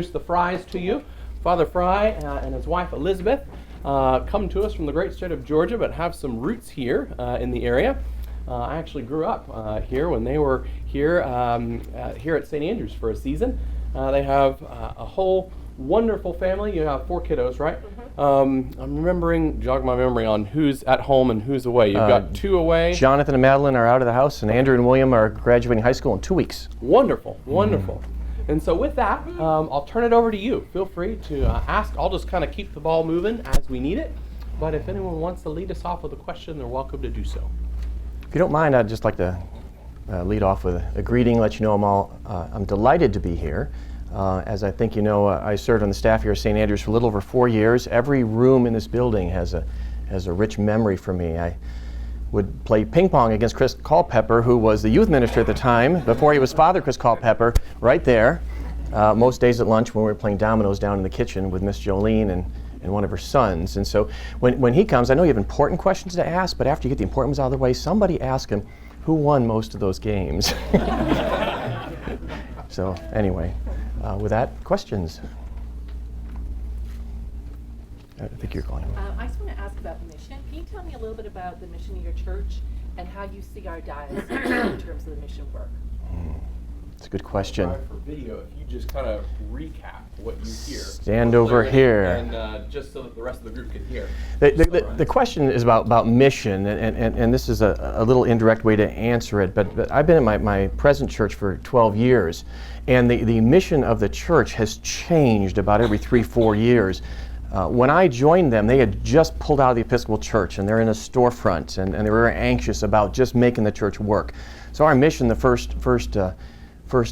Introduce the Frys to you. Father Fry and his wife Elizabeth come to us from the great state of Georgia, but have some roots here in the area. I actually grew up here when they were here at St. Andrews for a season. They have a whole wonderful family. You have 4 kiddos, right? Mm-hmm. I'm remembering, jog my memory on who's at home and who's away. You've got 2 away. Jonathan and Madeline are out of the house, and Andrew and William are graduating high school in 2 weeks. Wonderful, wonderful. And so with that, I'll turn it over to you. Feel free to ask. I'll just kind of keep the ball moving as we need it. But if anyone wants to lead us off with a question, they're welcome to do so. If you don't mind, I'd just like to lead off with a greeting, let you know I'm delighted to be here. As I think you know, I served on the staff here at St. Andrews for a little over 4 years. Every room in this building has a rich memory for me. I would play ping pong against Chris Culpepper, who was the youth minister at the time, before he was Father Chris Culpepper, right there. Most days at lunch when we were playing dominoes down in the kitchen with Miss Jolene and one of her sons. And so when he comes, I know you have important questions to ask, but after you get the important ones out of the way, somebody ask him who won most of those games. So anyway, with that, questions? I think you're calling. I just want to ask about the mission. Can you tell me a little bit about the mission of your church and how you see our diocese in terms of the mission work? It's a good question. For video, if you just kind of recap what you hear. Stand over here. And just so that the rest of the group can hear. The question is about mission, and this is a little indirect way to answer it, but I've been in my present church for 12 years, and the mission of the church has changed about every 3-4 years. When I joined them, they had just pulled out of the Episcopal Church, and they're in a storefront, and they were very anxious about just making the church work. So our mission the first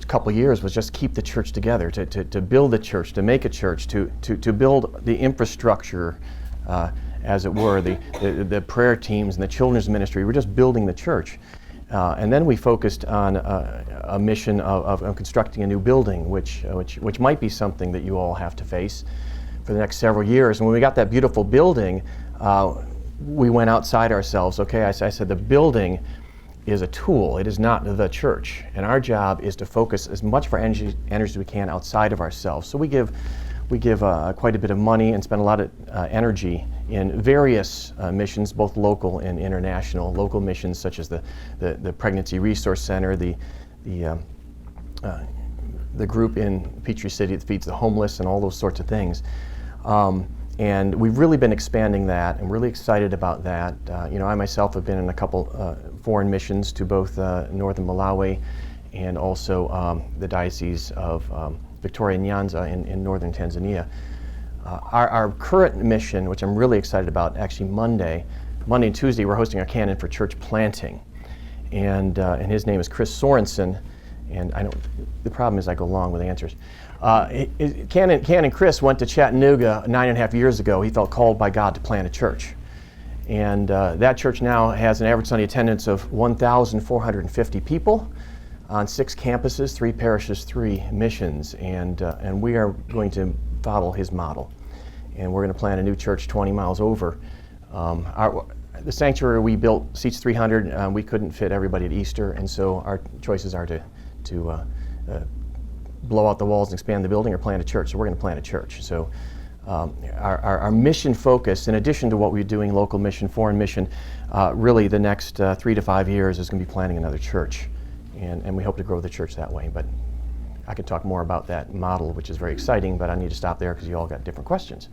couple years was just keep the church together, to build the church, to make a church, to build the infrastructure, as it were, the prayer teams and the children's ministry. We're just building the church. And then we focused on a mission of constructing a new building, which might be something that you all have to face for the next several years. And when we got that beautiful building, we went outside ourselves. Okay, I said the building is a tool. It is not the church. And our job is to focus as much of our energy as we can outside of ourselves. So we give quite a bit of money and spend a lot of energy in various missions, both local and international. Local missions such as the Pregnancy Resource Center, the group in Peachtree City that feeds the homeless, and all those sorts of things. And we've really been expanding that, and really excited about that. I myself have been in a couple foreign missions to both northern Malawi and also the Diocese of Victoria Nyanza in northern Tanzania. Our current mission, which I'm really excited about, actually Monday and Tuesday, we're hosting a canon for church planting. And his name is Chris Sorensen. And the problem is I go long with answers. Canon Chris went to Chattanooga 9.5 years ago. He felt called by God to plant a church. And that church now has an average Sunday attendance of 1,450 people on 6 campuses, 3 parishes, 3 missions. And we are going to follow his model. And we're going to plant a new church 20 miles over. The sanctuary we built seats 300. We couldn't fit everybody at Easter, and so our choices are to blow out the walls and expand the building or plant a church. So we're going to plant a church. So our mission focus, in addition to what we're doing, local mission, foreign mission, really the next 3 to 5 years is going to be planting another church. And we hope to grow the church that way. But I could talk more about that model, which is very exciting, but I need to stop there because you all got different questions.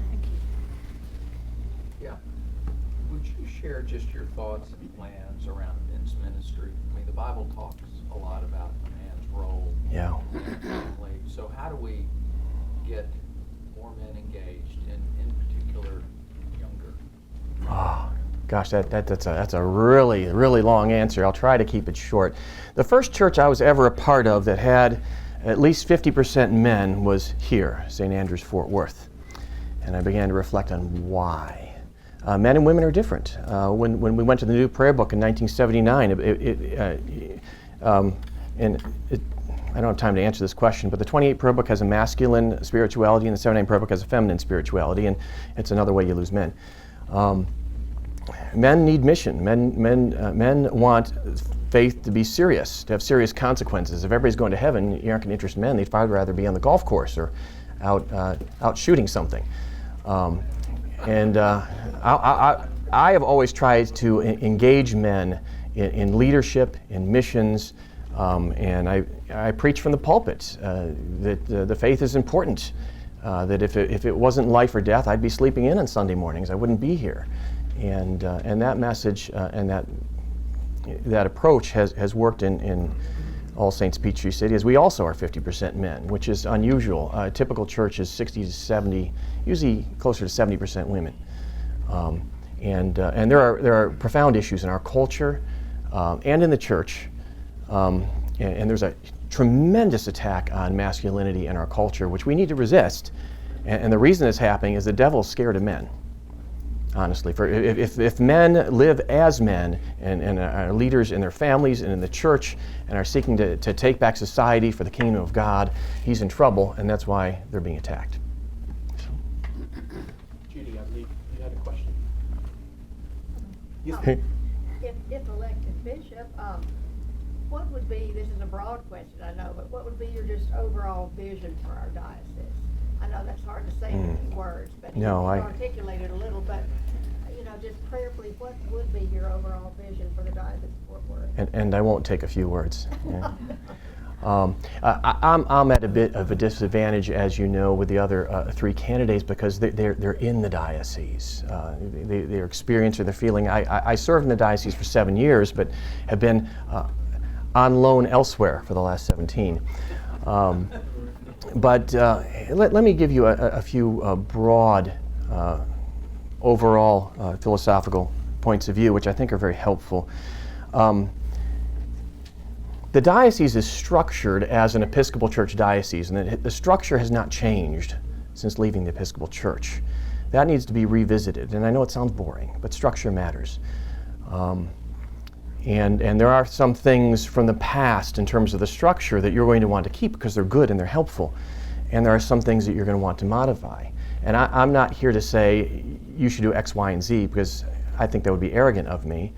Thank you. Yeah. Would you share just your thoughts and plans around men's ministry? I mean, the Bible talks a lot about a man's role. Yeah. So how do we get more men engaged, in particular younger? Oh, gosh, that's a really, really long answer. I'll try to keep it short. The first church I was ever a part of that had at least 50% men was here, St. Andrews, Fort Worth. And I began to reflect on why. Men and women are different. When we went to the New Prayer Book in 1979, I don't have time to answer this question, but the 28 Prayer Book has a masculine spirituality and the 79 Prayer Book has a feminine spirituality, and it's another way you lose men. men need mission. Men want faith to be serious, to have serious consequences. If everybody's going to heaven, you aren't going to interest men. They'd far rather be on the golf course or out shooting something. I have always tried to engage men in leadership, in missions, and I preach from the pulpit that the faith is important. That if it wasn't life or death, I'd be sleeping in on Sunday mornings. I wouldn't be here. And that message and that approach has worked in All Saints Peachtree City, as we also are 50% men, which is unusual. A typical church is 60 to 70, usually closer to 70% women. And there are profound issues in our culture and in the church, and there's a tremendous attack on masculinity in our culture, which we need to resist. And the reason it's happening is the devil's scared of men. Honestly, if men live as men and are leaders in their families and in the church and are seeking to take back society for the kingdom of God, he's in trouble, and that's why they're being attacked. Judy, I believe you had a question. If elected bishop, what would be, this is a broad question, I know, but what would be your just overall vision for our diocese? I know that's hard to say in a few words, but No, you I articulate it a little, but just prayerfully, what would be your overall vision for the Diocese of Fort Worth? And I won't take a few words. Yeah. I'm at a bit of a disadvantage, as you know, with the other three candidates because they're in the diocese. Their experience or their feeling. I served in the diocese for 7 years, but have been on loan elsewhere for the last 17. But let me give you a few broad overall philosophical points of view, which I think are very helpful. The diocese is structured as an Episcopal Church diocese, and the structure has not changed since leaving the Episcopal Church. That needs to be revisited, and I know it sounds boring, but structure matters. And there are some things from the past in terms of the structure that you're going to want to keep because they're good and they're helpful, and there are some things that you're going to want to modify. And I'm not here to say you should do X, Y, and Z because I think that would be arrogant of me.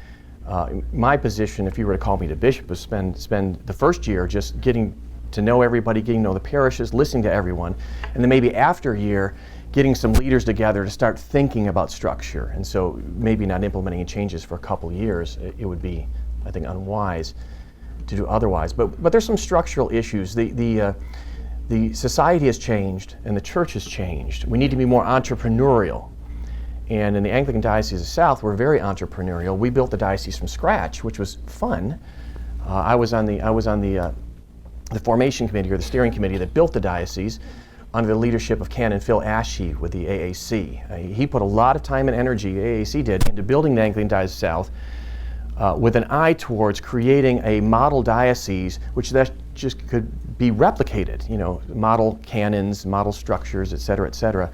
My position, if you were to call me to bishop, was spend the first year just getting to know everybody, getting to know the parishes, listening to everyone, and then maybe after a year, getting some leaders together to start thinking about structure. And so maybe not implementing changes for a couple years. It would be, I think, unwise to do otherwise. But there's some structural issues. The society has changed and the church has changed. We need to be more entrepreneurial. And in the Anglican Diocese of South, we're very entrepreneurial. We built the diocese from scratch, which was fun. I was on the formation committee or the steering committee that built the diocese under the leadership of Canon Phil Ashey with the AAC. He put a lot of time and energy, AAC did, into building the Anglican Diocese of South with an eye towards creating a model diocese which that just could be replicated, model canons, model structures, et cetera, et cetera.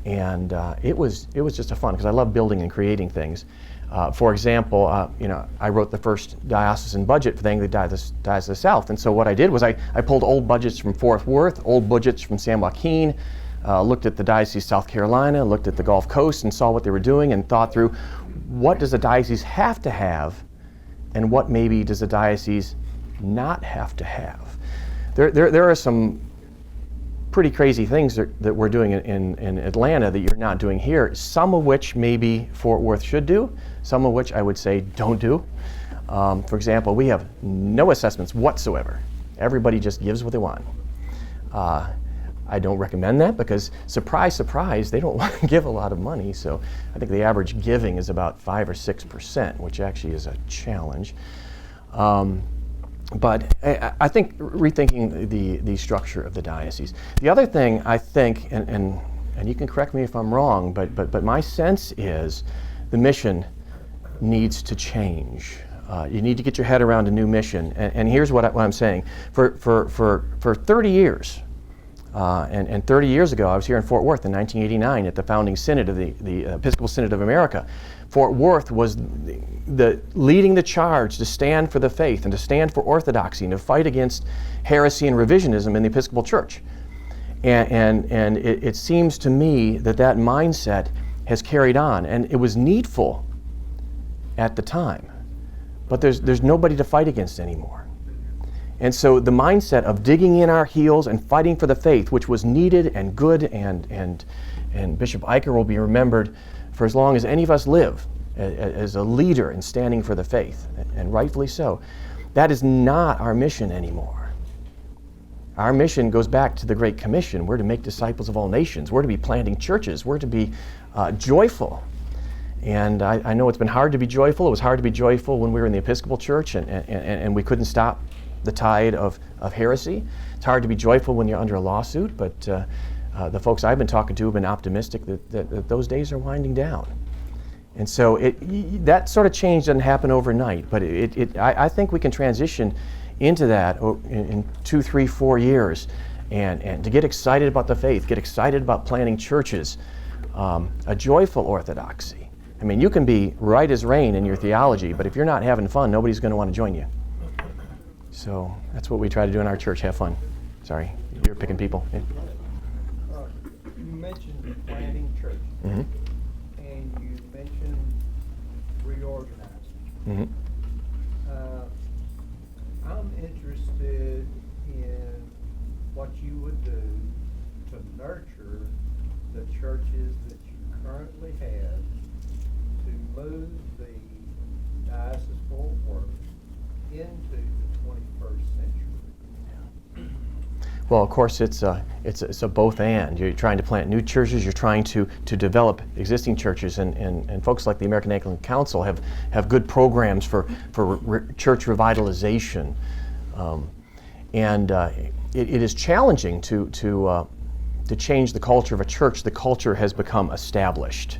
And it was just a fun because I love building and creating things. For example, I wrote the first diocesan budget for the Anglican Diocese of the South, and so what I did was I pulled old budgets from Fort Worth, old budgets from San Joaquin, looked at the Diocese of South Carolina, looked at the Gulf Coast, and saw what they were doing, and thought through what does a diocese have to have, and what maybe does a diocese not have to have. There are some pretty crazy things that we're doing in Atlanta that you're not doing here, some of which maybe Fort Worth should do, some of which I would say don't do. For example, we have no assessments whatsoever. Everybody just gives what they want. I don't recommend that because, surprise, surprise, they don't want to give a lot of money. So I think the average giving is about 5 or 6%, which actually is a challenge. But I think rethinking the structure of the diocese. The other thing I think, and you can correct me if I'm wrong, but my sense is the mission needs to change. You need to get your head around a new mission. And here's what I'm saying. For 30 years, and 30 years ago, I was here in Fort Worth in 1989 at the founding synod of the Episcopal Synod of America. Fort Worth was the leading the charge to stand for the faith and to stand for orthodoxy and to fight against heresy and revisionism in the Episcopal Church. And it seems to me that mindset has carried on, and it was needful at the time. But there's nobody to fight against anymore. And so the mindset of digging in our heels and fighting for the faith, which was needed and good, and Bishop Eicher will be remembered for as long as any of us live as a leader in standing for the faith, and rightfully so. That is not our mission anymore. Our mission goes back to the Great Commission. We're to make disciples of all nations. We're to be planting churches. We're to be joyful. And I know it's been hard to be joyful. It was hard to be joyful when we were in the Episcopal Church and we couldn't stop the tide of heresy. It's hard to be joyful when you're under a lawsuit, but the folks I've been talking to have been optimistic that those days are winding down. And so that sort of change doesn't happen overnight, but I think we can transition into that in 2, 3, 4 years, and to get excited about the faith, get excited about planting churches, a joyful orthodoxy. I mean, you can be right as rain in your theology, but if you're not having fun, nobody's going to want to join you. So that's what we try to do in our church, have fun. Sorry, you're picking people. Yeah. You mentioned planting churches, Mm-hmm. and you mentioned reorganizing. Mm-hmm. I'm interested in what you would do to nurture the churches that you currently have to move the Diocese of Fort Worth into the 21st century. Well, of course, it's a both and. You're trying to plant new churches. You're trying to develop existing churches, and folks like the American Anglican Council have good programs for church revitalization, and it is challenging to change the culture of a church. The culture has become established.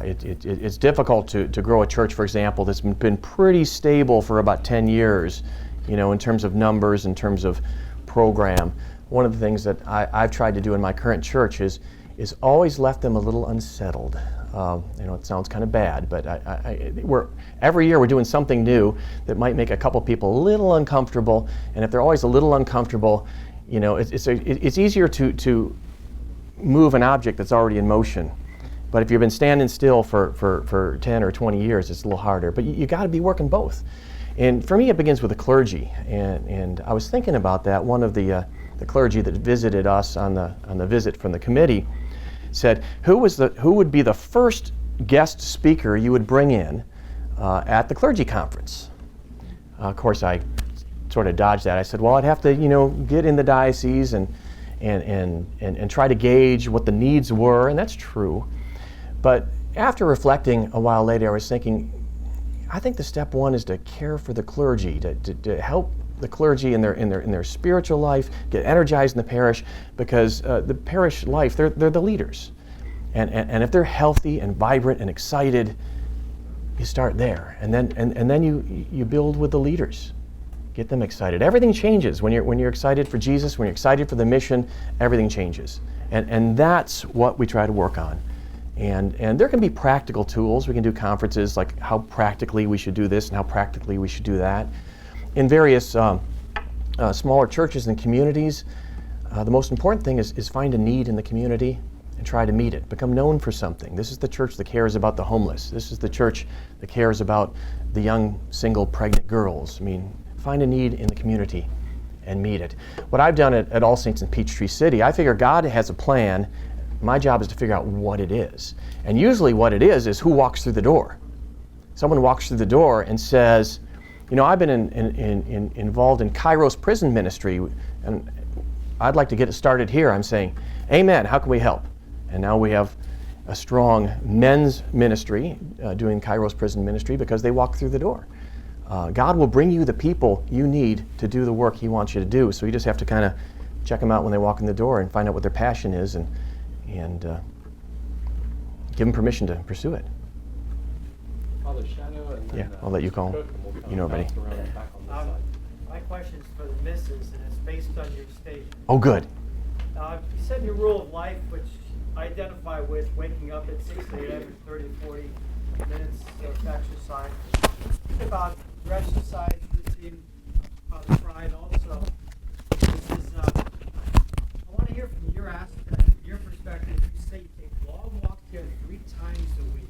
It's difficult to grow a church, for example, that's been pretty stable for about 10 years, in terms of numbers, in terms of program. One of the things that I've tried to do in my current church is always left them a little unsettled. It sounds kind of bad, but every year we're doing something new that might make a couple people a little uncomfortable, and if they're always a little uncomfortable, it's easier to move an object that's already in motion. But if you've been standing still for 10 or 20 years, it's a little harder. But you got to be working both. And for me, it begins with the clergy. And I was thinking about that. One of the clergy that visited us on the visit from the committee said, who would be the first guest speaker you would bring in at the clergy conference? Of course, I sort of dodged that. I said, well, I'd have to get in the diocese and try to gauge what the needs were, and that's true. But after reflecting a while later, I was thinking, I think the step one is to care for the clergy, to help the clergy in their spiritual life, get energized in the parish, because the parish life, they're the leaders. And if they're healthy and vibrant and excited, you start there. And then you build with the leaders. Get them excited. Everything changes when you're excited for Jesus, when you're excited for the mission, everything changes. And that's what we try to work on. And there can be practical tools. We can do conferences like how practically we should do this and how practically we should do that. In various smaller churches and communities, the most important thing is find a need in the community and try to meet it. Become known for something. This is the church that cares about the homeless. This is the church that cares about the young, single, pregnant girls. I mean, find a need in the community and meet it. What I've done at All Saints in Peachtree City, I figure God has a plan. My job is to figure out what it is. And usually what it is who walks through the door. Someone walks through the door and says, I've been involved in Kairos prison ministry, and I'd like to get it started here. I'm saying, amen, how can we help? And now we have a strong men's ministry doing Kairos prison ministry because they walk through the door. God will bring you the people you need to do the work He wants you to do. So you just have to kind of check them out when they walk in the door and find out what their passion is and give them permission to pursue it. Father Shadow, and then, Yeah, I'll let you call. Cook, and we'll You know everybody. bounce around and back on this side. My question is for the missus, and it's based on your statement. Oh, good. You said your rule of life, which I identify with, waking up at 6 a.m. for 30 to 40 minutes of exercise. Think about your exercise routine, Father Fry, and also, this is, I want to hear from your aspect, your perspective. You say you take long walks together 3 times a week.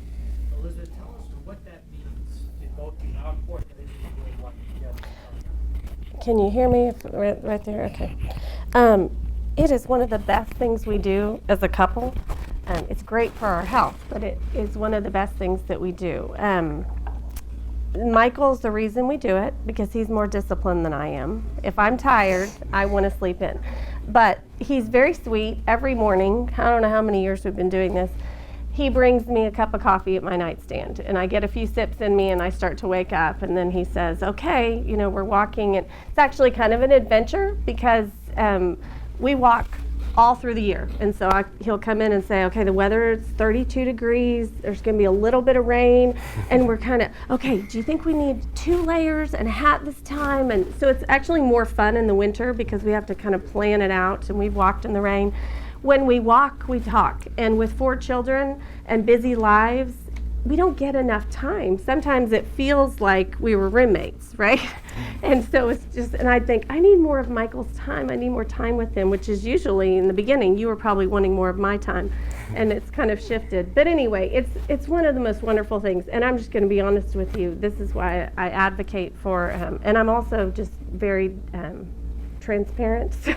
Elizabeth, tell us what that means Can you hear me right there? Okay. It is one of the best things we do as a couple. It's great for our health, but it is one of the best things that we do. Michael's the reason we do it because he's more disciplined than I am. If I'm tired, I want to sleep in. But he's very sweet. Every morning, I don't know how many years we've been doing this, he brings me a cup of coffee at my nightstand, and I get a few sips in me and I start to wake up, and then he says, okay, we're walking, and it's actually kind of an adventure because we walk all through the year. And so he'll come in and say, okay, the weather is 32 degrees, there's going to be a little bit of rain, and we're kind of, okay, do you think we need 2 layers and a hat this time? And so it's actually more fun in the winter because we have to kind of plan it out, and we've walked in the rain. When we walk, we talk. And with 4 children and busy lives, we don't get enough time. Sometimes it feels like we were roommates, right? And so it's just, and I think, I need more of Michael's time. I need more time with him, which is usually in the beginning, you were probably wanting more of my time. And it's kind of shifted. But anyway, it's one of the most wonderful things. And I'm just going to be honest with you. This is why I advocate for, and I'm also just very transparent. So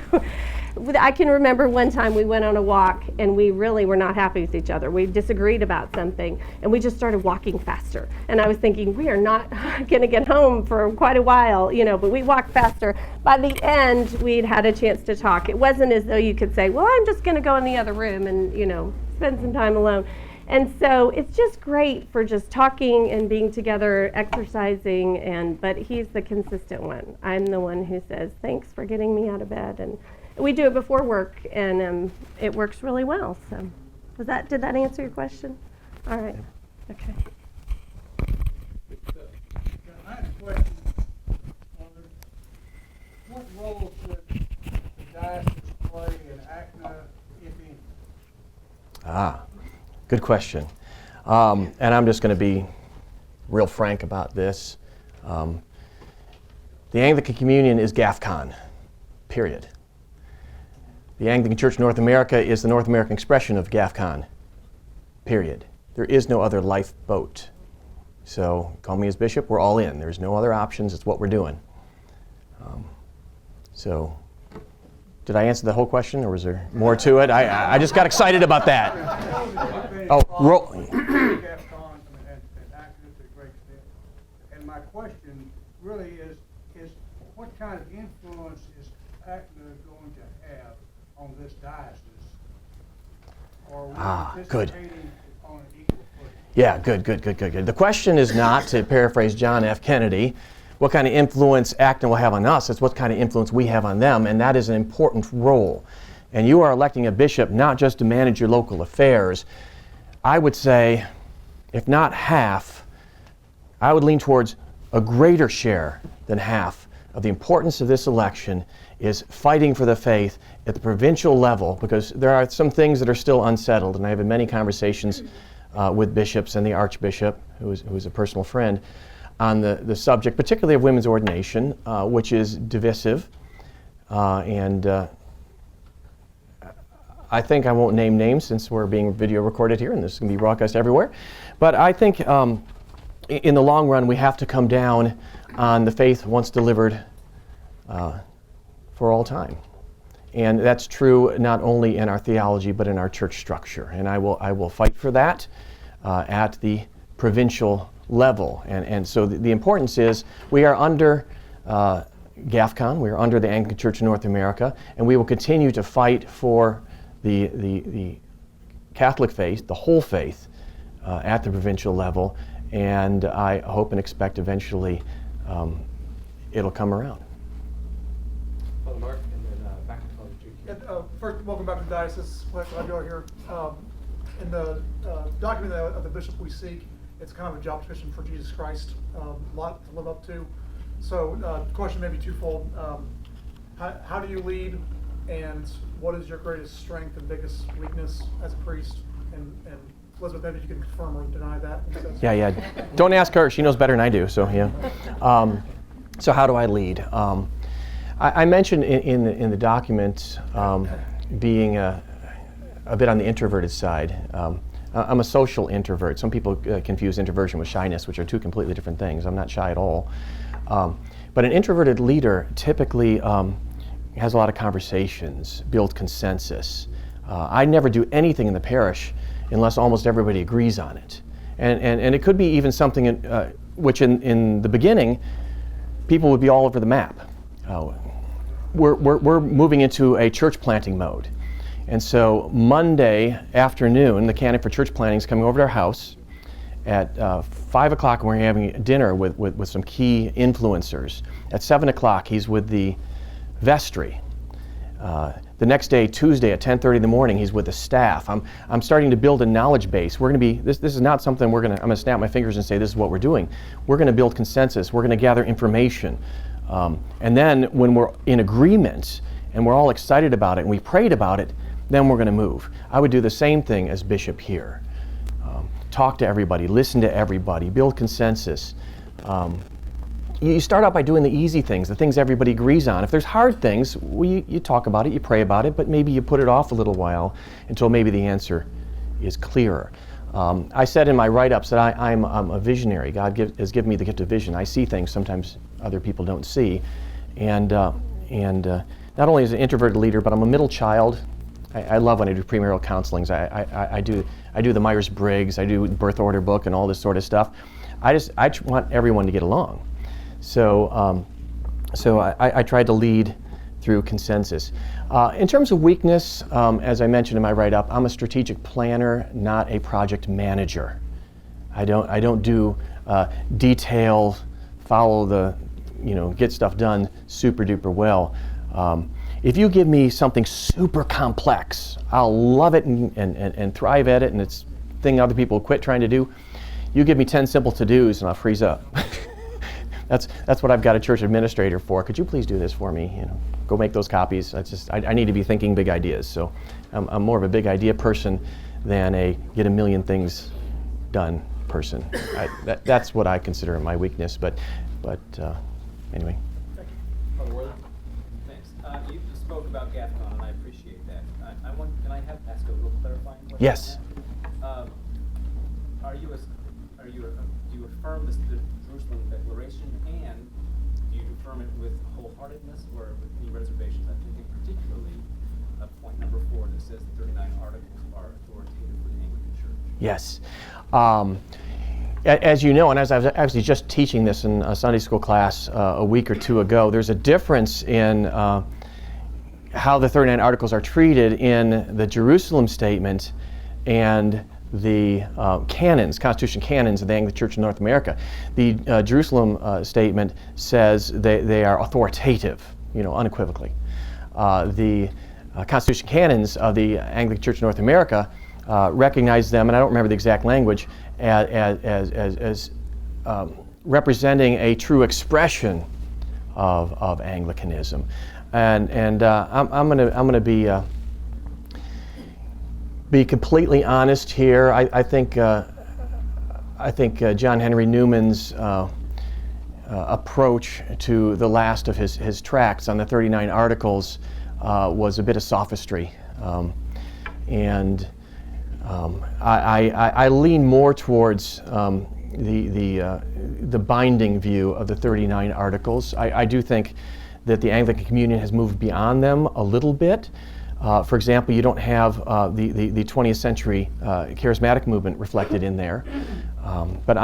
I can remember one time we went on a walk and we really were not happy with each other. We disagreed about something and we just started walking faster. And I was thinking, we are not going to get home for quite a while, but we walked faster. By the end, we'd had a chance to talk. It wasn't as though you could say, well, I'm just going to go in the other room and, spend some time alone. And so it's just great for just talking and being together, exercising, but he's the consistent one. I'm the one who says, thanks for getting me out of bed. And we do it before work, and it works really well. So did that answer your question? All right. Okay. I have a question. What role should the diocese play in ACNA, if any? Good question. And I'm just going to be real frank about this. The Anglican Communion is GAFCON, period. The Anglican Church North America is the North American expression of GAFCON, period. There is no other lifeboat. So call me as bishop, we're all in. There's no other options, it's what we're doing. So did I answer the whole question, or was there more to it? I just got excited about that. GAFCON and ACNA to a great extent. And my question really is what kind of influence is ACNA going to have on this diocese? Or are we good. participating on an equal footing? Yeah, good. The question is not, to paraphrase John F. Kennedy, what kind of influence ACNA will have on us. It's what kind of influence we have on them, and that is an important role. And you are electing a bishop not just to manage your local affairs. I would say, if not half, I would lean towards a greater share than half of the importance of this election is fighting for the faith at the provincial level, because there are some things that are still unsettled, and I have had many conversations with bishops and the archbishop, who is a personal friend, on the subject, particularly of women's ordination, which is divisive. I think I won't name names since we're being video recorded here and this is going to be broadcast everywhere. But I think in the long run we have to come down on the faith once delivered for all time. And that's true not only in our theology but in our church structure. And I will fight for that at the provincial level. And so the importance is we are under GAFCON, we are under the Anglican Church of North America, and we will continue to fight for the Catholic faith, the whole faith, at the provincial level, and I hope and expect eventually it'll come around. Father Mark, and then back to Father Jude. First, welcome back to the diocese. Glad you're here. In the document of the bishop we seek, it's kind of a job description for Jesus Christ, a lot to live up to. So the question may be twofold. How do you lead, and what is your greatest strength and biggest weakness as a priest? And Elizabeth, maybe you can confirm or deny that. Yeah. Don't ask her. She knows better than I do, so yeah. So how do I lead? I mentioned in the document being a bit on the introverted side. I'm a social introvert. Some people confuse introversion with shyness, which are two completely different things. I'm not shy at all. But an introverted leader typically has a lot of conversations, build consensus. I never do anything in the parish unless almost everybody agrees on it. And it could be even something which in the beginning, people would be all over the map. We're moving into a church planting mode. And so Monday afternoon, the candidate for church planting is coming over to our house at 5 o'clock, and we're having dinner with some key influencers. At 7 o'clock, he's with the vestry. The next day, Tuesday at 10:30 in the morning, he's with the staff. I'm starting to build a knowledge base. We're going to be, this is not something I'm going to snap my fingers and say this is what we're doing. We're going to build consensus. We're going to gather information. And then when we're in agreement and we're all excited about it and we prayed about it, then we're going to move. I would do the same thing as bishop here. Talk to everybody, listen to everybody, build consensus. You start out by doing the easy things, the things everybody agrees on. If there's hard things, you talk about it, you pray about it, but maybe you put it off a little while until maybe the answer is clearer. I said in my write-ups that I'm a visionary. God has given me the gift of vision. I see things sometimes other people don't see. And not only as an introverted leader, but I'm a middle child. I love when I do premarital counselings. I do the Myers-Briggs, I do birth order book and all this sort of stuff. I want everyone to get along. So I tried to lead through consensus. In terms of weakness, as I mentioned in my write-up, I'm a strategic planner, not a project manager. I don't do detail, follow the, get stuff done super duper well. If you give me something super complex, I'll love it and thrive at it, and it's a thing other people quit trying to do. You give me 10 simple to-dos and I'll freeze up. That's what I've got a church administrator for. Could you please do this for me? Go make those copies. I need to be thinking big ideas. So I'm more of a big idea person than a get a million things done person. That's what I consider my weakness. But anyway. Father Worthing? Thanks. You spoke about GAFCON, and I appreciate that. Can I ask a little clarifying question? Yes. Do you affirm the Jerusalem Declaration, and do you affirm it with wholeheartedness or with any reservations? I'm thinking particularly of point number 4 that says the 39 articles are authoritative for the Anglican Church. Yes. As you know, and as I was actually just teaching this in a Sunday school class a week or two ago, there's a difference in how the 39 articles are treated in the Jerusalem Statement and the canons, Constitution canons of the Anglican Church in North America. The Jerusalem Statement says they are authoritative, unequivocally. The Constitution canons of the Anglican Church in North America recognize them, and I don't remember the exact language, as representing a true expression of Anglicanism. And I'm going to be completely honest here. I think John Henry Newman's approach to the last of his tracts on the 39 articles was a bit of sophistry, and I lean more towards the binding view of the 39 articles. I do think that the Anglican Communion has moved beyond them a little bit. For example, you don't have the 20th century charismatic movement reflected in there. But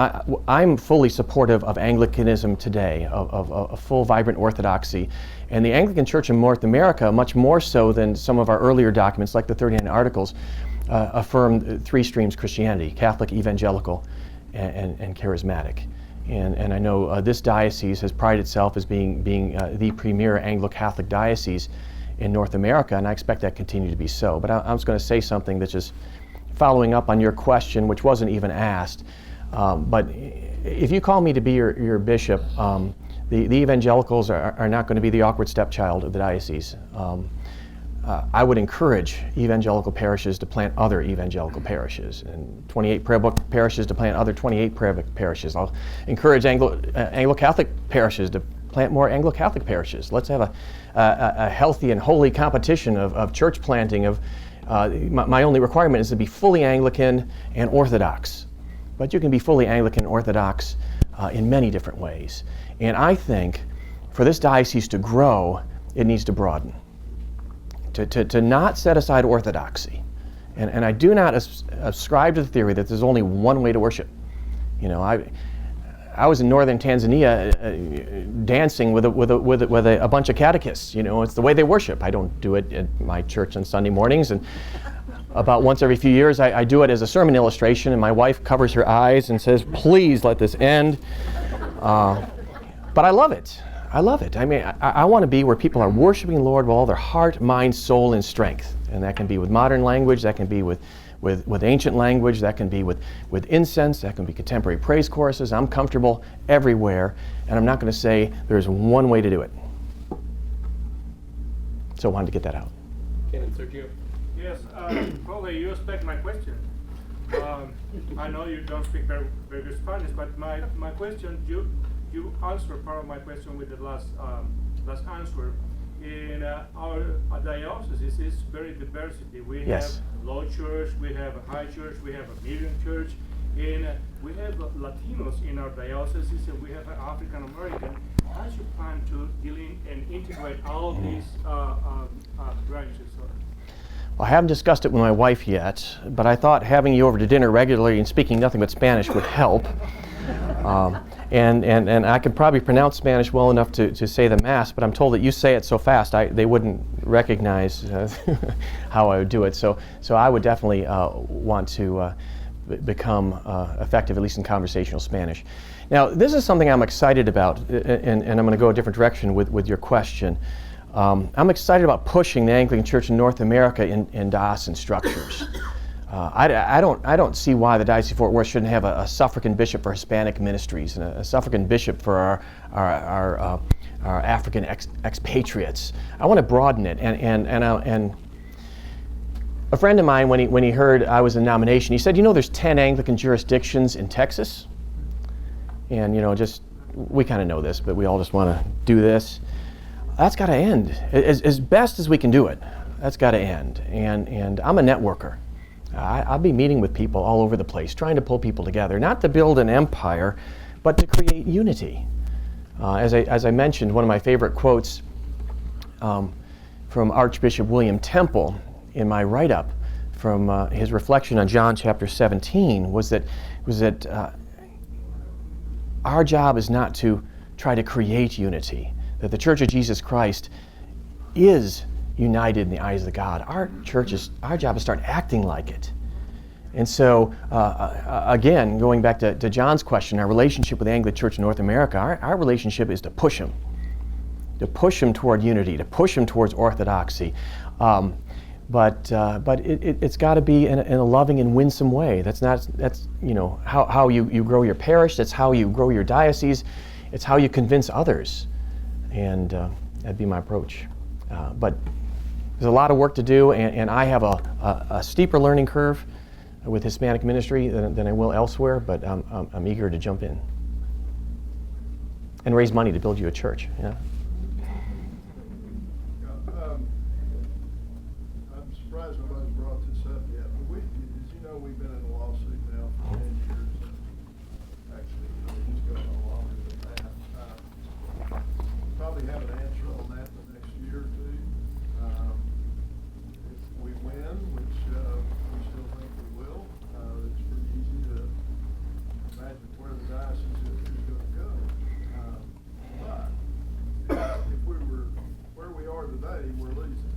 I'm fully supportive of Anglicanism today, of a full, vibrant orthodoxy. And the Anglican Church in North America, much more so than some of our earlier documents, like the 39 Articles, affirm 3 streams Christianity: Catholic, evangelical, and charismatic. And I know this diocese has prided itself as being the premier Anglo-Catholic diocese in North America, and I expect that to continue to be so. But I'm just going to say something that's just following up on your question, which wasn't even asked. But if you call me to be your bishop, the evangelicals are not going to be the awkward stepchild of the diocese. I would encourage evangelical parishes to plant other evangelical parishes, and 28 prayer book parishes to plant other 28 prayer book parishes. I'll encourage Anglo-Catholic parishes to plant more Anglo-Catholic parishes. Let's have a healthy and holy competition of church planting. My only requirement is to be fully Anglican and Orthodox. But you can be fully Anglican and Orthodox in many different ways. And I think for this diocese to grow, it needs to broaden. To not set aside orthodoxy. And I do not ascribe to the theory that there's only one way to worship. You know, I was in northern Tanzania dancing with a bunch of catechists. You know, it's the way they worship. I don't do it at my church on Sunday mornings, and about once every few years I do it as a sermon illustration, and my wife covers her eyes and says, "Please let this end." But I love it. I love it. I mean, I want to be where people are worshiping the Lord with all their heart, mind, soul, and strength. And that can be with modern language, that can be with ancient language, that can be with incense, that can be contemporary praise choruses. I'm comfortable everywhere, and I'm not going to say there's one way to do it. So I wanted to get that out. Ken and Sergio. Yes, probably you expect my question. I know you don't speak very good Spanish, but my question, you answered part of my question with the last answer. In our diocese is very diversity. We have low church, we have a high church, we have a medium church, and we have Latinos in our diocese, and we have an African American. How do you plan to deal in and integrate all of these branches? Well, I haven't discussed it with my wife yet, but I thought having you over to dinner regularly and speaking nothing but Spanish would help. And I could probably pronounce Spanish well enough to say the Mass, but I'm told that you say it so fast they wouldn't recognize how I would do it. So I would definitely want to become effective, at least in conversational Spanish. Now, this is something I'm excited about, and I'm going to go a different direction with your question. I'm excited about pushing the Anglican Church in North America in diocesan structures. I don't see why the Diocese of Fort Worth shouldn't have a suffragan bishop for Hispanic ministries and a suffragan bishop for our African expatriates. I want to broaden it, and a friend of mine, when he heard I was in nomination, he said, "You know, there's 10 Anglican jurisdictions in Texas," and you know, just we kind of know this, but we all just want to do this. That's got to end as best as we can do it. That's got to end, and I'm a networker. I'll be meeting with people all over the place, trying to pull people together, not to build an empire, but to create unity. As I mentioned, one of my favorite quotes from Archbishop William Temple in my write-up from his reflection on John chapter 17 was that our job is not to try to create unity, that the Church of Jesus Christ is united in the eyes of God. Our job is to start acting like it. And so, again, going back to John's question, our relationship with the Anglican Church in North America, our relationship is to push them toward unity, to push them towards orthodoxy. But it's got to be in a loving and winsome way. That's you know how you grow your parish. That's how you grow your diocese. It's how you convince others, and that'd be my approach. But there's a lot of work to do, and I have a steeper learning curve with Hispanic ministry than I will elsewhere, but I'm eager to jump in and raise money to build you a church. Yeah. I'm surprised nobody's brought this up yet, but as you know, we've been in a lawsuit now for 10 years. Actually, it's going on longer than that. Probably have an answer on that in the next year or two. If we win, which we still think we will, it's pretty easy to imagine where the diocese is going to go. But if we were where we are today, we're losing.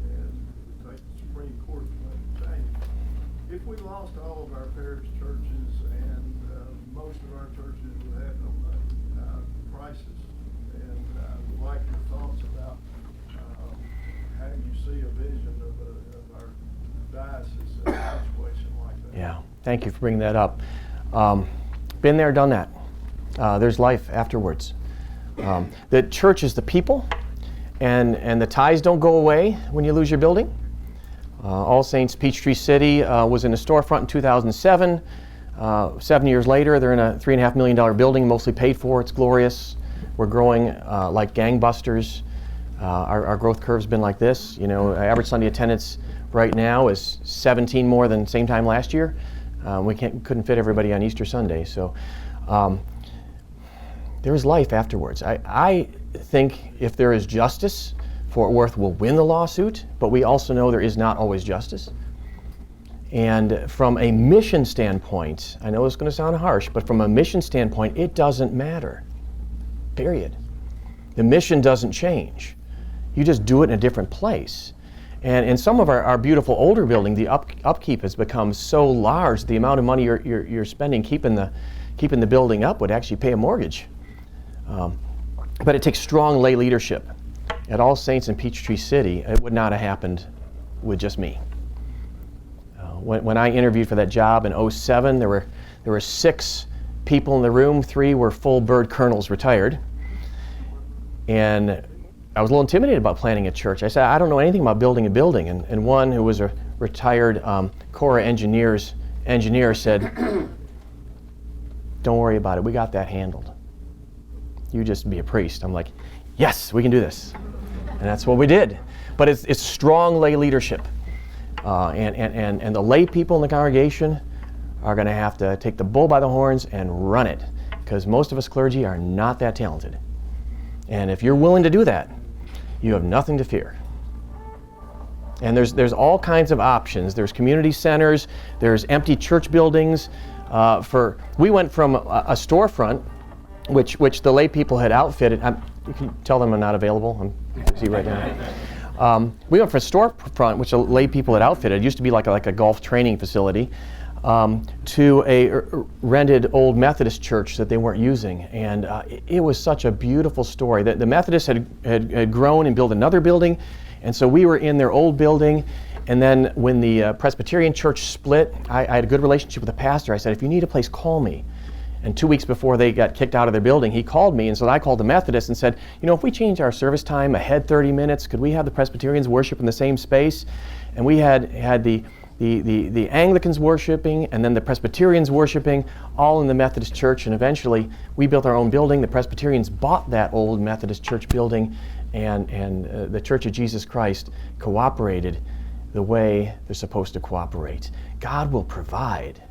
And it would take the Supreme Court to make a change. If we lost all of our parish churches and most of our churches would have no money, crisis. And would like your thoughts about how you see a vision of our diocese in a situation like that. Yeah, thank you for bringing that up. Been there, done that. There's life afterwards. The church is the people, and the ties don't go away when you lose your building. All Saints Peachtree City was in a storefront in 2007. 7 years later, they're in a $3.5 million building, mostly paid for. It's glorious. We're growing like gangbusters. Our growth curve's been like this. You know, average Sunday attendance right now is 17 more than same time last year. We couldn't fit everybody on Easter Sunday, so there's life afterwards. think if there is justice, Fort Worth will win the lawsuit, but we also know there is not always justice. And from a mission standpoint, I know it's going to sound harsh, but from a mission standpoint, it doesn't matter. Period. The mission doesn't change. You just do it in a different place. And in some of our beautiful older building, the upkeep has become so large, the amount of money you're spending keeping the building up would actually pay a mortgage. But it takes strong lay leadership. At All Saints in Peachtree City, it would not have happened with just me. When I interviewed for that job in 2007, there were 6 people in the room. 3 were full bird colonels retired. And I was a little intimidated about planning a church. I said, I don't know anything about building a building. And one who was a retired Corps engineer said, don't worry about it. We got that handled. You just be a priest. I'm like, yes, we can do this. And that's what we did. But it's strong lay leadership. And the lay people in the congregation are going to have to take the bull by the horns and run it, because most of us clergy are not that talented. And if you're willing to do that, you have nothing to fear. And there's all kinds of options. There's community centers, there's empty church buildings. We went from a storefront, which the lay people had outfitted. You can tell them I'm not available. I'm busy right now. We went from a storefront, which the lay people had outfitted. It used to be like a golf training facility, to a rented old Methodist church that they weren't using. And it was such a beautiful story. The Methodists had grown and built another building, and so we were in their old building. And then when the Presbyterian church split, I had a good relationship with the pastor. I said, if you need a place, call me. And 2 weeks before they got kicked out of their building, he called me, and so I called the Methodists and said, if we change our service time ahead 30 minutes, could we have the Presbyterians worship in the same space? And we had the Anglicans worshiping, and then the Presbyterians worshiping, all in the Methodist church. And eventually, we built our own building. The Presbyterians bought that old Methodist church building, and the Church of Jesus Christ cooperated the way they're supposed to cooperate. God will provide.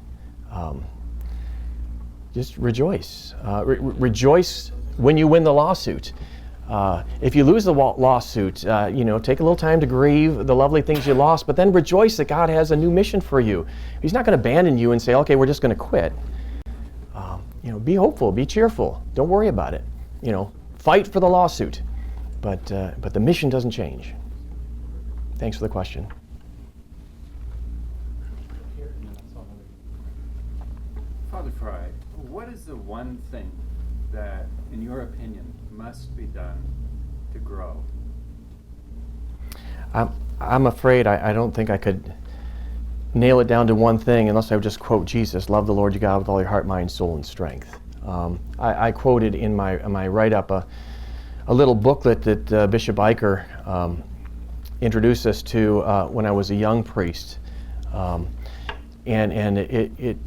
Just rejoice. Rejoice when you win the lawsuit. If you lose the lawsuit, take a little time to grieve the lovely things you lost, but then rejoice that God has a new mission for you. He's not going to abandon you and say, okay, we're just going to quit. Be hopeful, be cheerful. Don't worry about it. Fight for the lawsuit, but the mission doesn't change. Thanks for the question. Father Fry, what is the one thing that, in your opinion, must be done to grow? I'm afraid I don't think I could nail it down to one thing unless I would just quote Jesus, love the Lord your God with all your heart, mind, soul, and strength. I quoted in my write-up a little booklet that Bishop Eicher introduced us to when I was a young priest. And it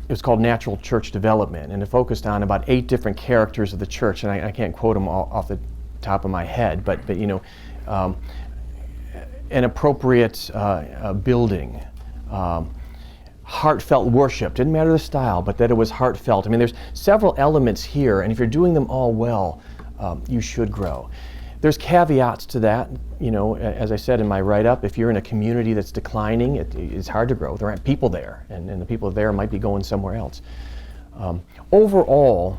was called Natural Church Development, and it focused on about 8 different characters of the church, and I can't quote them all off the top of my head, but an appropriate building, heartfelt worship, didn't matter the style, but that it was heartfelt. I mean, there's several elements here, and if you're doing them all well, you should grow. There's caveats to that. As I said in my write-up, if you're in a community that's declining, it's hard to grow. There aren't people there, and the people there might be going somewhere else. Overall,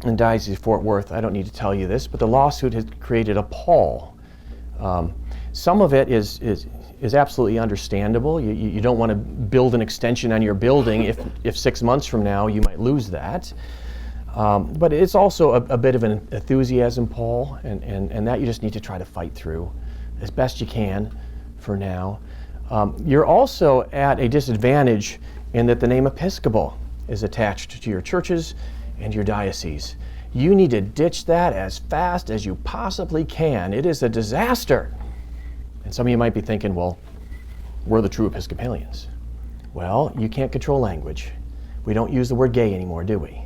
in Diocese of Fort Worth, I don't need to tell you this, but the lawsuit has created a pall. Some of it is absolutely understandable. You don't want to build an extension on your building if 6 months from now you might lose that. But it's also a bit of an enthusiasm, Paul, and that you just need to try to fight through as best you can for now. You're also at a disadvantage in that the name Episcopal is attached to your churches and your diocese. You need to ditch that as fast as you possibly can. It is a disaster. And some of you might be thinking, well, we're the true Episcopalians. Well, you can't control language. We don't use the word gay anymore, do we?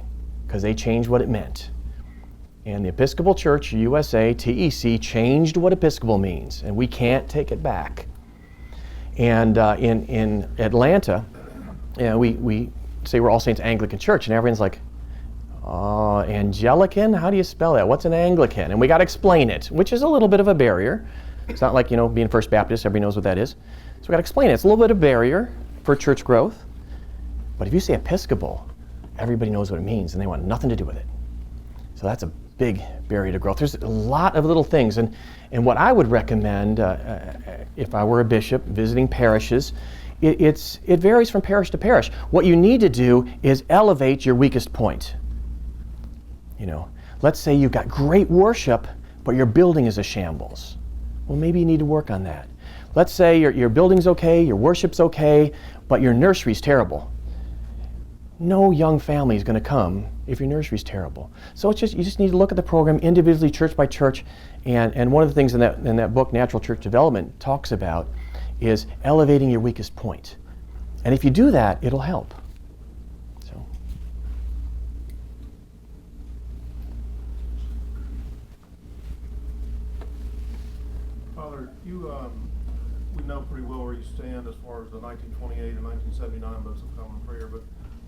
Because they changed what it meant. And the Episcopal Church, USA, TEC, changed what Episcopal means, and we can't take it back. And in Atlanta, we say we're All Saints Anglican Church, and everyone's like, Anglican? How do you spell that? What's an Anglican? And we got to explain it, which is a little bit of a barrier. It's not like, being First Baptist, everybody knows what that is. So we got to explain it. It's a little bit of a barrier for church growth. But if you say Episcopal, everybody knows what it means, and they want nothing to do with it. So that's a big barrier to growth. There's a lot of little things, and what I would recommend if I were a bishop visiting parishes, it varies from parish to parish. What you need to do is elevate your weakest point. Let's say you've got great worship, but your building is a shambles. Well, maybe you need to work on that. Let's say your building's okay, your worship's okay, but your nursery's terrible. No young family is going to come if your nursery's terrible. So you just need to look at the program individually, church by church, and one of the things in that book, Natural Church Development, talks about is elevating your weakest point. And if you do that, it'll help. So. Father, we know pretty well where you stand as far as the 1928 and 1979 Books of Common Prayer, but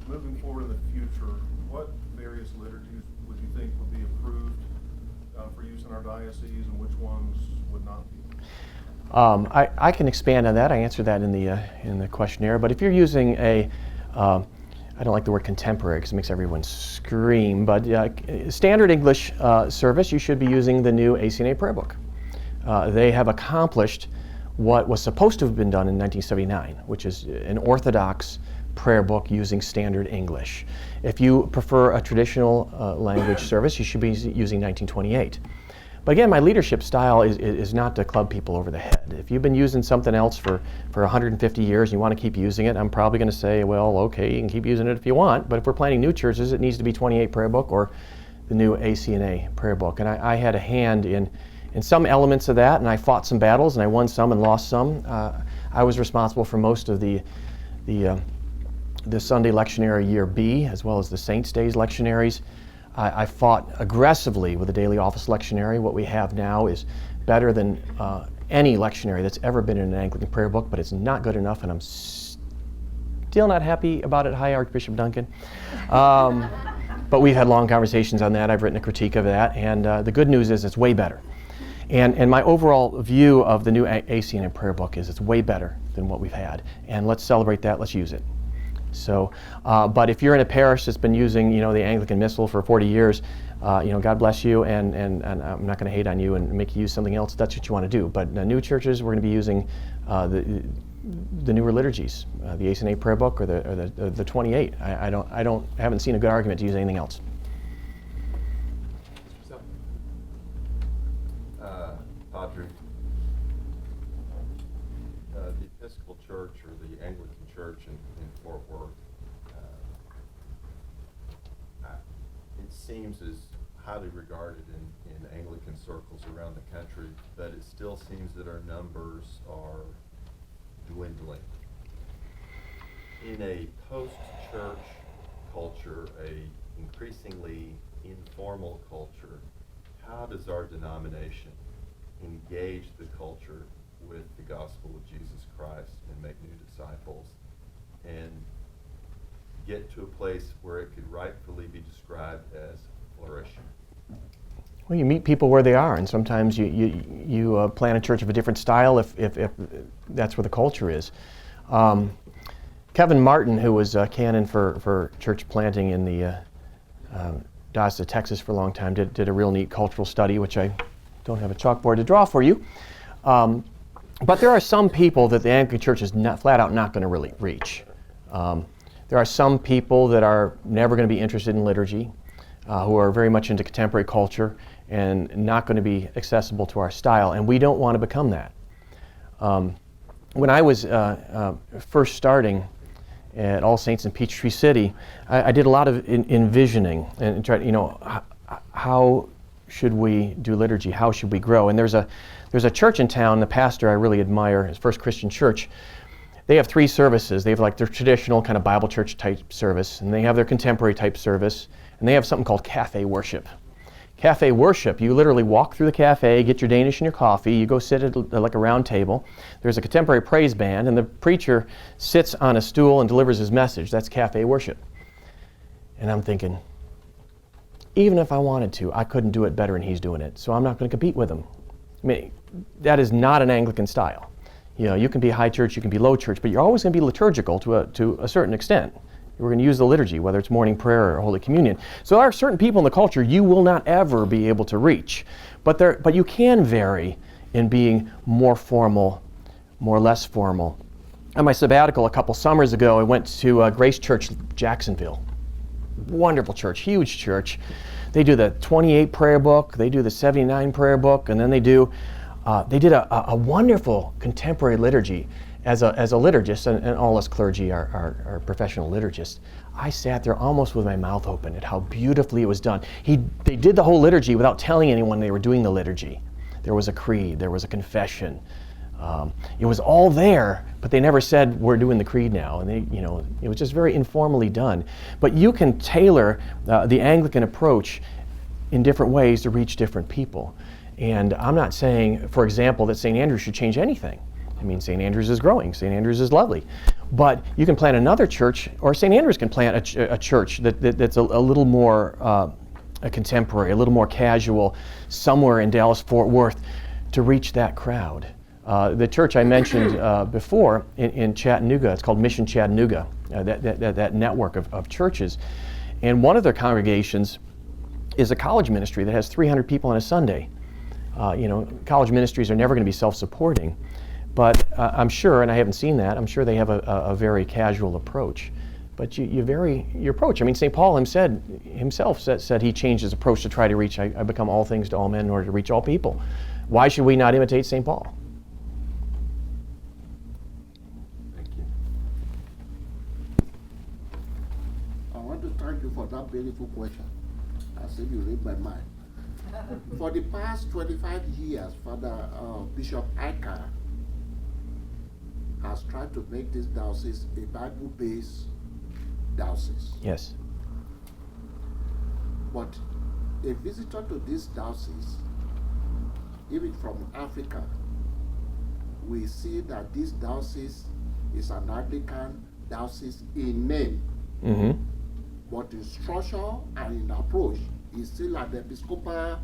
moving forward in the future, what various liturgies would you think would be approved for use in our diocese, and which ones would not be? I can expand on that. I answered that in the questionnaire. But if you're using I don't like the word contemporary because it makes everyone scream, but standard English service, you should be using the new ACNA prayer book. They have accomplished what was supposed to have been done in 1979, which is an orthodox prayer book using standard English. If you prefer a traditional language service, you should be using 1928. But again, my leadership style is not to club people over the head. If you've been using something else for 150 years and you want to keep using it, I'm probably going to say, well, okay, you can keep using it if you want, but if we're planning new churches, it needs to be 28 prayer book or the new ACNA prayer book. And I had a hand in some elements of that, and I fought some battles, and I won some and lost some. I was responsible for most of the Sunday lectionary year B, as well as the Saints' Days lectionaries. I fought aggressively with the daily office lectionary. What we have now is better than any lectionary that's ever been in an Anglican prayer book, but it's not good enough, and I'm still not happy about it. Hi, Archbishop Duncan. But we've had long conversations on that. I've written a critique of that, and the good news is it's way better. And my overall view of the new ACNA prayer book is it's way better than what we've had. And let's celebrate that. Let's use it. So, but if you're in a parish that's been using, the Anglican Missal for 40 years, God bless you, and I'm not going to hate on you and make you use something else. That's what you want to do. But new churches, we're going to be using the newer liturgies, the ACNA prayer book or the 28. I haven't seen a good argument to use anything else. Padre, the Episcopal Church or the Anglican Church in Fort Worth, it seems as highly regarded in Anglican circles around the country, but it still seems that our numbers are dwindling. In a post-church culture, a increasingly informal culture, how does our denomination engage the culture with the gospel of Jesus Christ and make new disciples and get to a place where it could rightfully be described as flourishing? Well, you meet people where they are, and sometimes you plan a church of a different style if that's where the culture is. Kevin Martin, who was canon for church planting in the Diocese of Texas for a long time, did a real neat cultural study, which I don't have a chalkboard to draw for you. But there are some people that the Anglican Church is flat out not going to really reach. There are some people that are never going to be interested in liturgy, who are very much into contemporary culture and not going to be accessible to our style, and we don't want to become that. When I was first starting at All Saints in Peachtree City, I did a lot of envisioning and tried, how should we do liturgy? How should we grow? And there's a church in town, the pastor I really admire, his First Christian Church. They have 3 services. They have like their traditional kind of Bible church type service, and they have their contemporary type service, and they have something called cafe worship. Cafe worship, you literally walk through the cafe, get your Danish and your coffee, you go sit at like a round table. There's a contemporary praise band, and the preacher sits on a stool and delivers his message. That's cafe worship. And I'm thinking, even if I wanted to, I couldn't do it better than he's doing it, so I'm not going to compete with him. I mean, that is not an Anglican style. You know, you can be high church, you can be low church, but you're always going to be liturgical to a certain extent. We're going to use the liturgy, whether it's morning prayer or Holy Communion. So there are certain people in the culture you will not ever be able to reach, but you can vary in being more formal, more less formal. On my sabbatical a couple summers ago, I went to Grace Church, Jacksonville. Wonderful church, huge church. They do the 28 prayer book, they do the 79 prayer book, and then they did a wonderful contemporary liturgy. As a liturgist, and all us clergy are professional liturgists, I sat there almost with my mouth open at how beautifully it was done. They did the whole liturgy without telling anyone they were doing the liturgy. There was a creed, there was a confession. It was all there, but they never said, we're doing the creed now. And it was just very informally done. But you can tailor the Anglican approach in different ways to reach different people. And I'm not saying, for example, that St. Andrews should change anything. I mean, St. Andrews is growing, St. Andrews is lovely. But you can plant another church, or St. Andrews can plant a church that's a little more contemporary, a little more casual, somewhere in Dallas-Fort Worth to reach that crowd. The church I mentioned before in Chattanooga, it's called Mission Chattanooga, that network of churches. And one of their congregations is a college ministry that has 300 people on a Sunday. College ministries are never going to be self-supporting, but I'm sure, and I haven't seen that, I'm sure they have a very casual approach. But you vary your approach. I mean, St. Paul himself said he changed his approach to try to reach, I become all things to all men in order to reach all people. Why should we not imitate St. Paul? Thank you. I want to thank you for that beautiful question. As if you read my mind. For the past 25 years, Father Bishop Coadjutor has tried to make this diocese a Bible-based diocese. Yes. But a visitor to this diocese, even from Africa, we see that this diocese is an Anglican diocese in name, but in structure and in approach, is still an Episcopal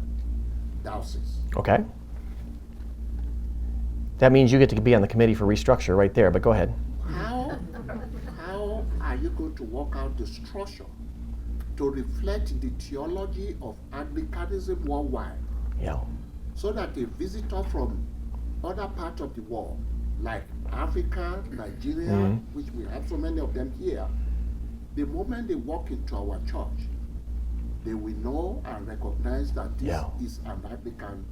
diocese. Okay. That means you get to be on the committee for restructure right there, but go ahead. How are you going to work out the structure to reflect the theology of Anglicanism worldwide? Yeah. So that a visitor from other parts of the world, like Africa, Nigeria, which we have so many of them here, the moment they walk into our church, they will know and recognize that this is an Anglican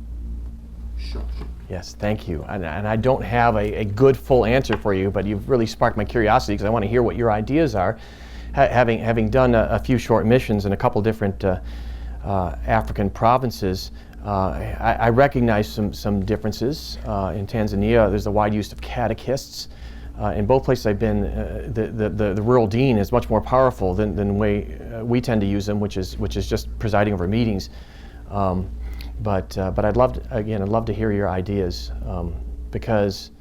church. Yes, thank you. And I don't have a good full answer for you, but you've really sparked my curiosity because I want to hear what your ideas are. Having done a few short missions in a couple different African provinces, I recognize some differences. In Tanzania, there's a wide use of catechists. In both places I've been, the rural dean is much more powerful than the way we tend to use them, which is just presiding over meetings. But I'd love to hear your ideas because,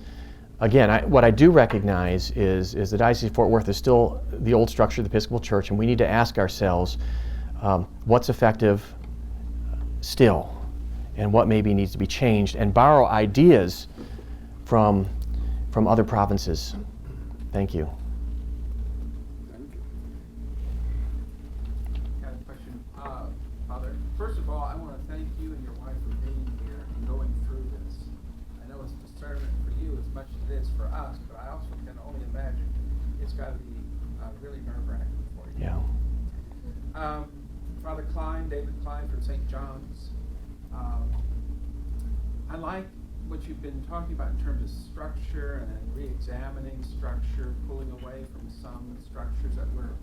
again, what I do recognize is the Diocese of Fort Worth is still the old structure of the Episcopal Church, and we need to ask ourselves what's effective still, and what maybe needs to be changed, and borrow ideas from other provinces. Thank you. Thank you. Got a question. Father, first of all, I want to thank you and your wife for being here and going through this. I know it's discernment for you as much as it is for us, but I also can only imagine it's got to be really nerve-wracking for you. Yeah. Father Klein, David Klein from St. John's. I like what you've been talking about in terms of structure and re-examining structure, pulling away from some structures that we're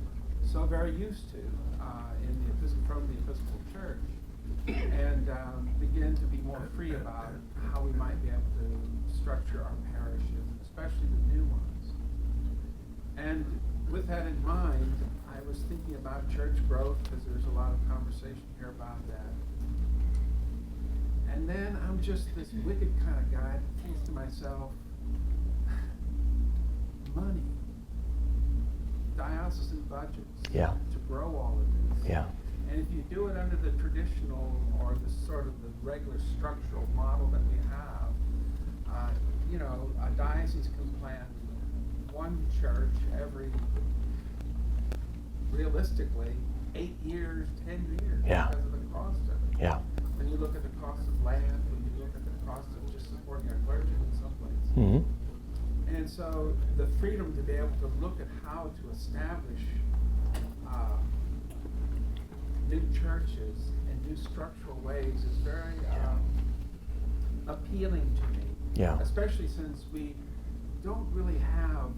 so very used to in the Episcopal Church, and begin to be more free about how we might be able to structure our parishes, especially the new ones. And with that in mind, I was thinking about church growth, because there's a lot of conversation here about that. And then I'm just this wicked kind of guy that thinks to myself, money, diocesan budgets, Yeah. to grow all of this. Yeah. And if you do it under the traditional or the sort of the regular structural model that we have, a diocese can plan one church every, realistically, 8 years, 10 years Yeah. because of the cost of it. Yeah. When you look at the cost of land, when you look at the cost of just supporting our clergy in some places. Mm-hmm. And so the freedom to be able to look at how to establish new churches in new structural ways is very appealing to me. Yeah. Especially since we don't really have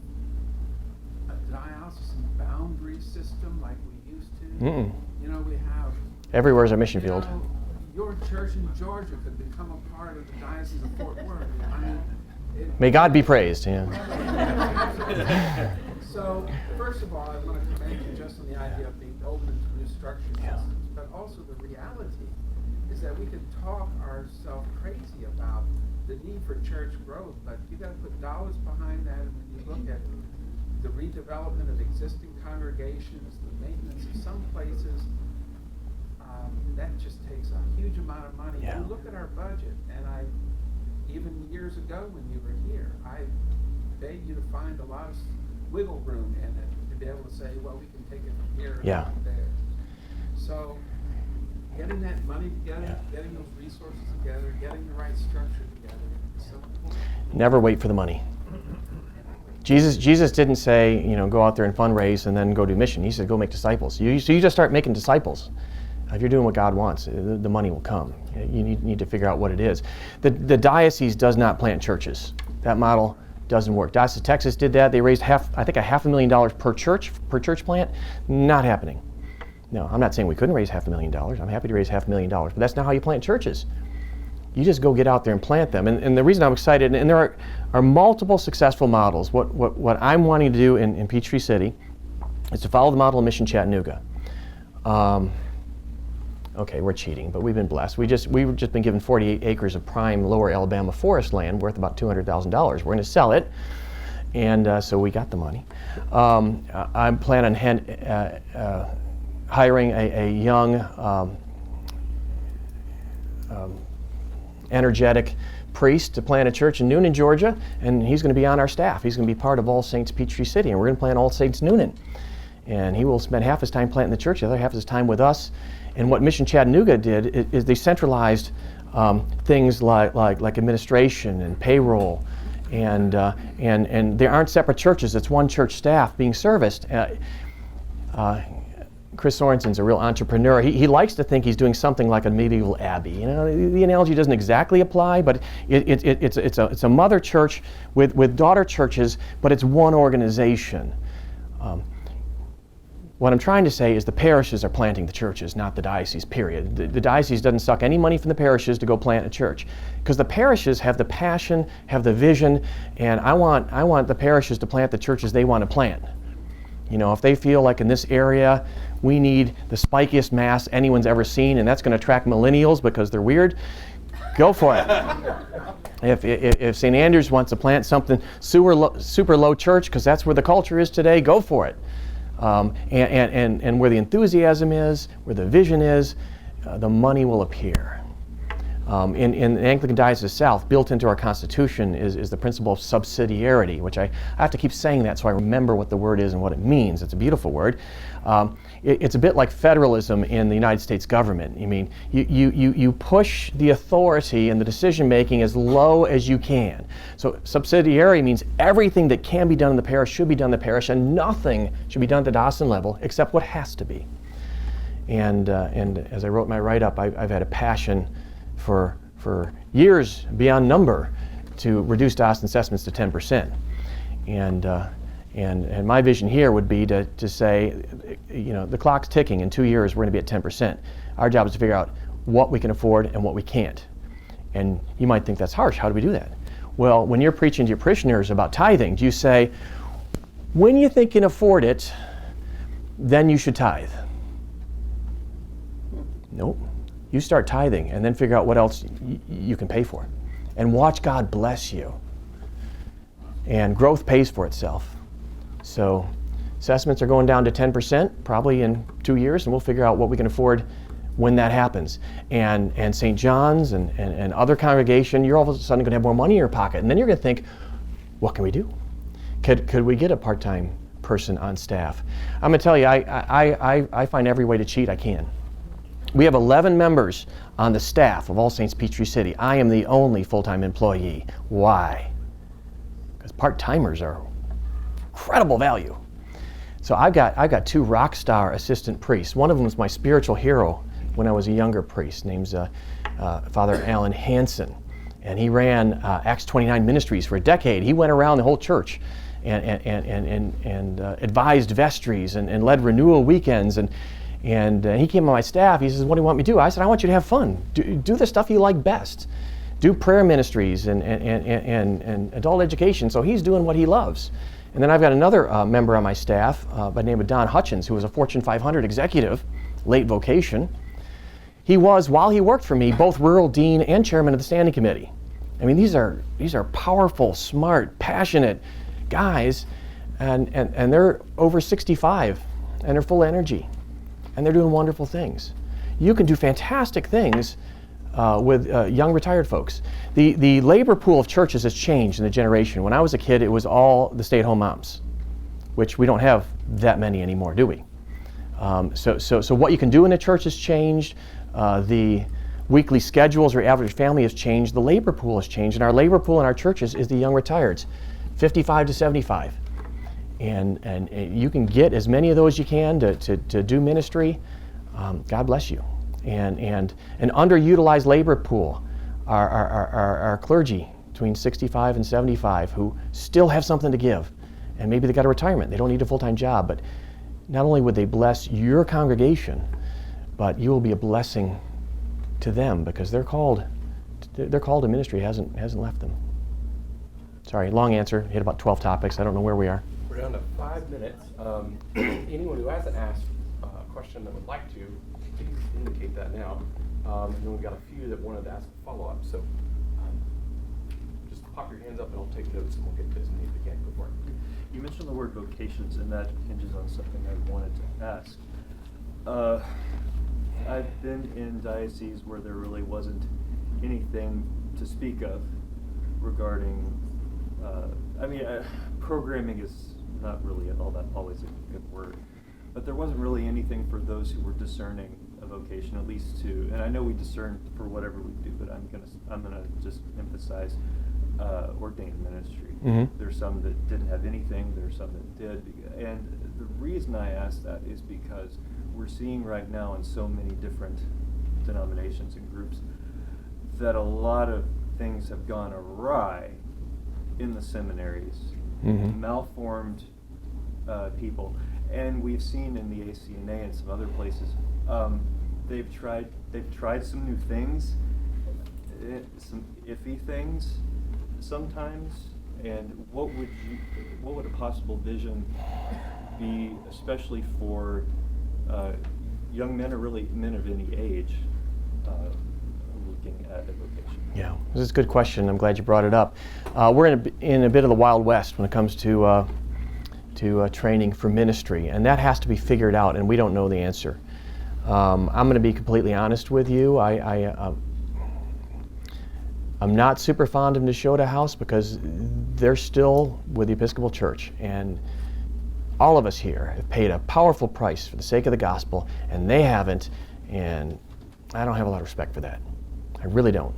a diocesan boundary system like we used to. Mm-mm. We have Everywhere's a mission field. Your church in Georgia could become a part of the Diocese of Fort Worth. I mean, May God be praised. Yeah. So, first of all, I want to commend you just on the idea of being open to new structure systems, but also the reality is that we can talk ourselves crazy about the need for church growth, but you got to put dollars behind that, and when you look at the redevelopment of existing congregations, the maintenance of some places, that just takes a huge amount of money. Yeah. You look at our budget, and even years ago when you were here, I begged you to find a lot of wiggle room in it to be able to say, well, we can take it from here Yeah. and there. So getting that money together, getting those resources together, getting the right structure together is so important. Never wait for the money. Jesus didn't say, go out there and fundraise and then go do mission. He said, go make disciples. So you just start making disciples. If you're doing what God wants, the money will come. You need to figure out what it is. The diocese does not plant churches. That model doesn't work. Diocese of Texas did that. They raised $500,000 per church plant. Not happening. No, I'm not saying we couldn't raise $500,000. I'm happy to raise $500,000, but that's not how you plant churches. You just go get out there and plant them. And the reason I'm excited, and there are multiple successful models. What I'm wanting to do in Peachtree City is to follow the model of Mission Chattanooga. Okay, we're cheating, but we've been blessed. We've just been given 48 acres of prime lower Alabama forest land worth about $200,000. We're going to sell it, and so we got the money. I'm planning on hiring a young, energetic priest to plant a church in Noonan, Georgia, and he's going to be on our staff. He's going to be part of All Saints Peachtree City, and we're going to plant All Saints Noonan. And he will spend half his time planting the church, the other half of his time with us. And what Mission Chattanooga did is they centralized things like administration and payroll, and there aren't separate churches. It's one church staff being serviced. Chris Sorensen's a real entrepreneur. He likes to think he's doing something like a medieval abbey. The analogy doesn't exactly apply, but it's a mother church with daughter churches, but it's one organization. What I'm trying to say is the parishes are planting the churches, not the diocese, period. The diocese doesn't suck any money from the parishes to go plant a church, because the parishes have the passion, have the vision, and I want the parishes to plant the churches they want to plant. If they feel like in this area we need the spikiest mass anyone's ever seen, and that's going to attract millennials because they're weird, go for it. If St. Andrews wants to plant something super low church because that's where the culture is today, go for it. And where the enthusiasm is, where the vision is, the money will appear. In the Anglican Diocese South, built into our Constitution is the principle of subsidiarity, which I have to keep saying that so I remember what the word is and what it means. It's a beautiful word. It's a bit like federalism in the United States government. I mean, you push the authority and the decision-making as low as you can. So subsidiarity means everything that can be done in the parish should be done in the parish, and nothing should be done at the diocesan level except what has to be. And as I wrote my write-up, I've had a passion for years beyond number to reduce diocesan assessments to 10%. And my vision here would be to say, the clock's ticking. In 2 years, we're going to be at 10%. Our job is to figure out what we can afford and what we can't. And you might think that's harsh. How do we do that? Well, when you're preaching to your parishioners about tithing, do you say, when you think you can afford it, then you should tithe? Nope. You start tithing and then figure out what else you can pay for. And watch God bless you. And growth pays for itself. So Assessments are going down to 10%, probably in 2 years, and we'll figure out what we can afford when that happens. And St. John's and other congregation, you're all of a sudden going to have more money in your pocket. And then you're going to think, what can we do? Could we get a part-time person on staff? I'm going to tell you, I find every way to cheat I can. We have 11 members on the staff of All Saints Peachtree City. I am the only full-time employee. Why? Because part-timers are incredible value. So I've got 2 rock star assistant priests. One of them was my spiritual hero when I was a younger priest, named Father Alan Hansen. And he ran Acts 29 Ministries for a decade. He went around the whole church and advised vestries and led renewal weekends. And he came on my staff. He says, what do you want me to do? I said, I want you to have fun. Do the stuff you like best. Do prayer ministries and adult education. So he's doing what he loves. And then I've got another member on my staff by the name of Don Hutchins, who was a Fortune 500 executive, late vocation. He was, while he worked for me, both rural dean and chairman of the standing committee. I mean, these are powerful, smart, passionate guys, and they're over 65, and they're full of energy, and they're doing wonderful things. You can do fantastic things with young retired folks. The labor pool of churches has changed in the generation. When I was a kid, it was all the stay-at-home moms, which we don't have that many anymore, do we? So what you can do in the church has changed. The weekly schedules or average family has changed. The labor pool has changed, and our labor pool in our churches is the young retireds, 55 to 75. And you can get as many of those you can to do ministry. God bless you. And an underutilized labor pool are clergy between 65 and 75 who still have something to give. And maybe they got a retirement. They don't need a full-time job. But not only would they bless your congregation, but you will be a blessing to them because they're called to ministry. Hasn't left them. Sorry, long answer. Hit about 12 topics. I don't know where we are. We're down to 5 minutes. Anyone who hasn't asked a question that would like to, please indicate that now. And then we've got a few that wanted to ask a follow-up. So just pop your hands up and I'll take notes and we'll get to as many as we can before. You mentioned the word vocations, and that hinges on something I wanted to ask. I've been in dioceses where there really wasn't anything to speak of regarding, programming is not really all that always a good word, but there wasn't really anything for those who were discerning a vocation, at least to, and I know we discern for whatever we do, but I'm gonna just emphasize ordained ministry. Mm-hmm. There's some that didn't have anything, there's some that did, and the reason I ask that is because we're seeing right now in so many different denominations and groups that a lot of things have gone awry in the seminaries, malformed people, and we've seen in the ACNA and some other places, they've tried some new things, some iffy things sometimes. And what would a possible vision be, especially for young men or really men of any age looking at a vocation? Yeah, this is a good question. I'm glad you brought it up. We're in a bit of the Wild West when it comes to training for ministry, and that has to be figured out, and we don't know the answer. I'm going to be completely honest with you. I'm not super fond of Nashotah House because they're still with the Episcopal Church, and all of us here have paid a powerful price for the sake of the gospel, and they haven't, and I don't have a lot of respect for that. I really don't.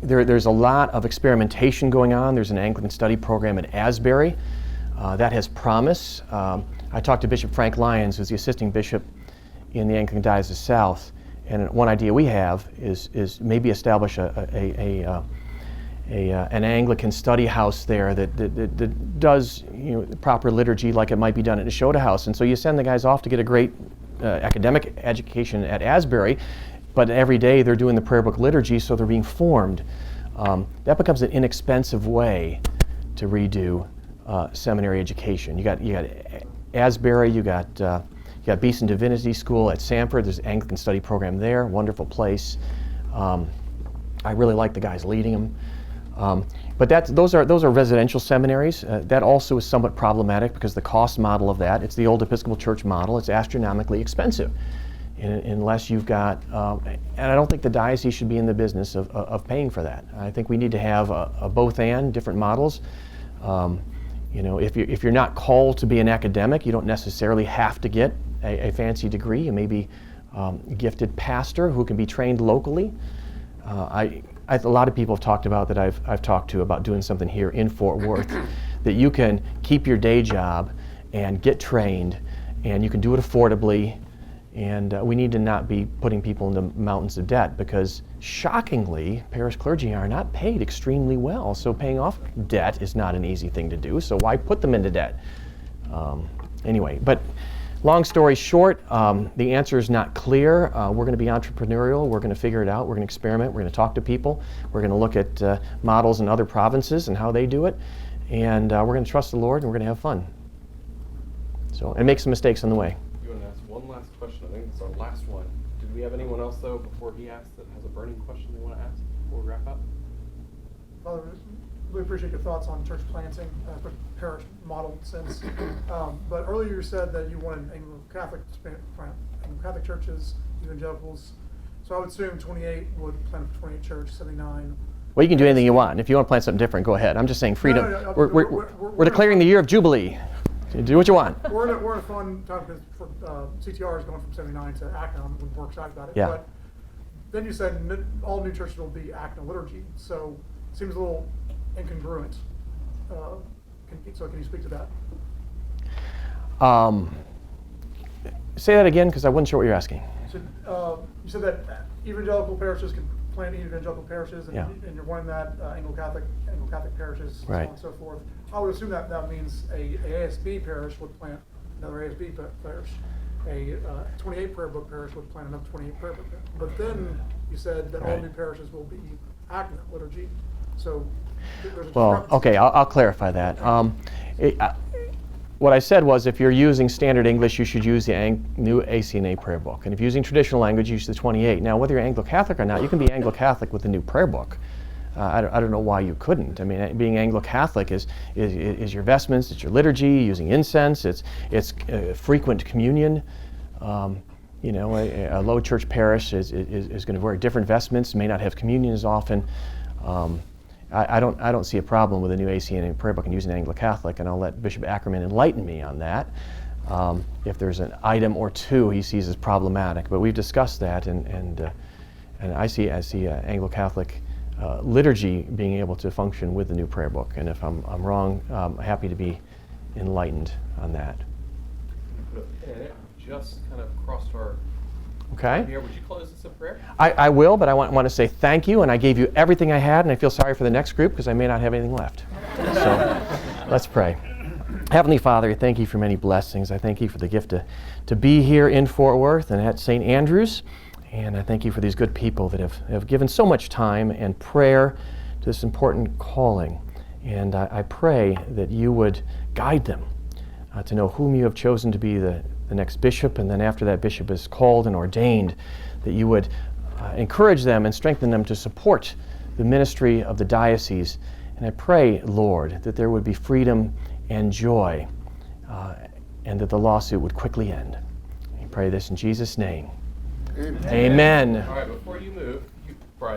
There's a lot of experimentation going on. There's an Anglican study program at Asbury that has promise. I talked to Bishop Frank Lyons, who's the assisting bishop in the Anglican Diocese South, and one idea we have is maybe establish an Anglican study house there that does the proper liturgy like it might be done at Nashotah House. And so you send the guys off to get a great academic education at Asbury, but every day they're doing the prayer book liturgy, so they're being formed. That becomes an inexpensive way to redo seminary education. You got Asbury, you got Beeson Divinity School at Sanford. There's an Anglican study program there, wonderful place. I really like the guys leading them. But those are residential seminaries. That also is somewhat problematic because the cost model of that, it's the old Episcopal Church model, it's astronomically expensive. Unless you've got, and I don't think the diocese should be in the business of paying for that. I think we need to have a both and, different models. If you're not called to be an academic, you don't necessarily have to get a fancy degree. You may be a gifted pastor who can be trained locally. A lot of people have talked about that I've talked to about doing something here in Fort Worth, that you can keep your day job and get trained, and you can do it affordably. And we need to not be putting people into mountains of debt, because shockingly, parish clergy are not paid extremely well. So paying off debt is not an easy thing to do. So why put them into debt? Anyway, but long story short, the answer is not clear. We're going to be entrepreneurial. We're going to figure it out. We're going to experiment. We're going to talk to people. We're going to look at models in other provinces and how they do it. And we're going to trust the Lord, and we're going to have fun. So, and make some mistakes on the way. You want to ask one last question? I think it's our last one. Did we have anyone else, though, before he asks, that has a burning question they want to ask before we wrap up? Father, really appreciate your thoughts on church planting, parish model sense. But earlier you said that you wanted Anglo-Catholic churches, evangelicals. So I would assume 28 would plant a 28 church, 79. Well, you can do anything you want. If you want to plant something different, go ahead. I'm just saying freedom. No. We're declaring the year of Jubilee. Do what you want. We're in a fun time because CTR is going from 79 to ACNA. We're excited about it. Yeah. But then you said all new churches will be ACNA liturgy. So it seems a little incongruent. Can you speak to that? Say that again, because I wasn't sure what you're asking. So you said that evangelical parishes can plant evangelical parishes, and, yeah. and you're wanting that Anglo-Catholic parishes, right. so on and so forth. I would assume that means a ASB parish would plant another ASB parish. A 28 prayer book parish would plant another 28 prayer book. But then you said that all new parishes will be ACNA liturgy. So there's a okay, I'll clarify that. What I said was, if you're using standard English, you should use the new ACNA prayer book. And if you're using traditional language, use the 28. Now, whether you're Anglo-Catholic or not, you can be Anglo-Catholic with the new prayer book. I don't know why you couldn't. I mean, being Anglo-Catholic is your vestments, it's your liturgy, using incense, it's frequent communion. A low church parish is going to wear different vestments, may not have communion as often. I don't see a problem with a new ACNA prayer book and using Anglo-Catholic, and I'll let Bishop Ackerman enlighten me on that. If there's an item or two he sees as problematic, but we've discussed that, and I see Anglo-Catholic liturgy being able to function with the new prayer book. And if I'm wrong, I'm happy to be enlightened on that. And it just kind of crossed our. Okay. Here, would you close this in prayer? I will, but I want to say thank you, and I gave you everything I had, and I feel sorry for the next group because I may not have anything left. So let's pray. Heavenly Father, I thank you for many blessings. I thank you for the gift to be here in Fort Worth and at St. Andrews, and I thank you for these good people that have given so much time and prayer to this important calling. And I pray that you would guide them to know whom you have chosen to be the next bishop, and then after that bishop is called and ordained, that you would encourage them and strengthen them to support the ministry of the diocese. And I pray, Lord, that there would be freedom and joy, and that the lawsuit would quickly end. I pray this in Jesus' name. Amen. Amen. All right, before you move,